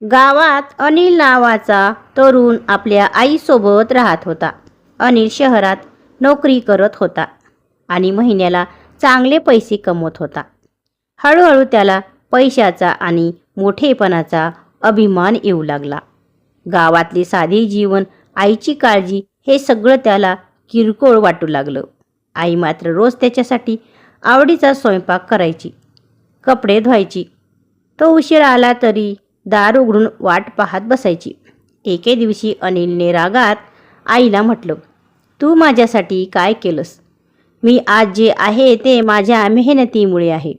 गावात अनिल नावाचा तरुण आपल्या आईसोबत राहत होता. अनिल शहरात नोकरी करत होता आणि महिन्याला चांगले पैसे कमवत होता. हळूहळू त्याला पैशाचा आणि मोठेपणाचा अभिमान येऊ लागला. गावातले साधे जीवन, आईची काळजी हे सगळं त्याला किरकोळ वाटू लागलं. आई मात्र रोज त्याच्यासाठी आवडीचा स्वयंपाक करायची, कपडे धुवायची. तो उशीर आला तरी दार उघडून वाट पाहत बसायची. एके दिवशी अनिलने रागात आईला म्हटलं, "तू माझ्यासाठी काय केलंस? मी आज जे आहे ते माझ्या मेहनतीमुळे आहे."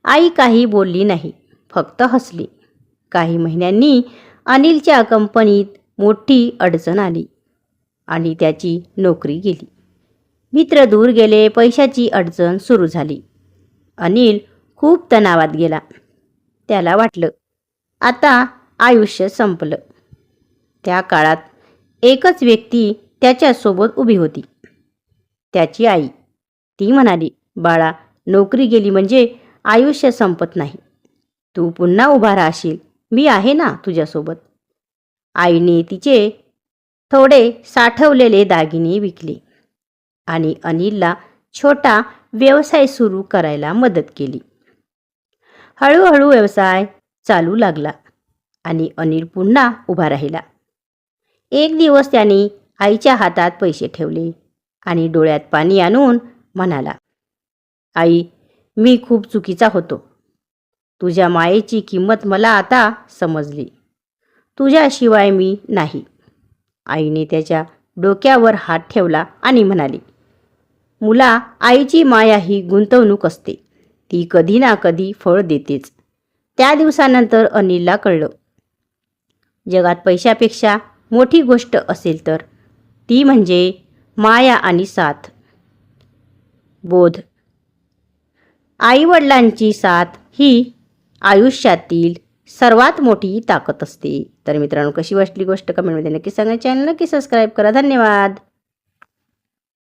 आई काही बोलली नाही, फक्त हसली. काही महिन्यांनी अनिलच्या कंपनीत मोठी अडचण आली आणि त्याची नोकरी गेली. मित्र दूर गेले, पैशाची अडचण सुरू झाली. अनिल खूप तणावात गेला. त्याला वाटलं, आता आयुष्य संपलं. त्या काळात एकच व्यक्ती त्याच्यासोबत उभी होती, त्याची आई. ती म्हणाली, "बाळा, नोकरी गेली म्हणजे आयुष्य संपत नाही. तू पुन्हा उभा राहशील. मी आहे ना तुझ्यासोबत." आईने तिचे थोडे साठवलेले दागिने विकले आणि अनिलला छोटा व्यवसाय सुरू करायला मदत केली. हळूहळू व्यवसाय चालू लागला आणि अनिल पुन्हा उभा राहिला. एक दिवस त्याने आईच्या हातात पैसे ठेवले आणि डोळ्यात पाणी आणून म्हणाला, "आई, मी खूप चुकीचा होतो. तुझ्या मायेची किंमत मला आता समजली. तुझ्याशिवाय मी नाही." आईने त्याच्या डोक्यावर हात ठेवला आणि म्हणाली, "मुला, आईची माया ही गुंतवणूक असते. ती कधी ना कधी फळ देतेच." त्या दिवसानंतर अनिलला कळलं, जगात पैशापेक्षा मोठी गोष्ट असेल तर ती म्हणजे माया आणि साथ. बोध. आईवडिलांची साथ ही आयुष्यातील सर्वात मोठी ताकद असते. तर मित्रांनो, कशी वाटली गोष्ट कमेंटमध्ये नक्की सांगा. चॅनल नक्की सबस्क्राईब करा. धन्यवाद.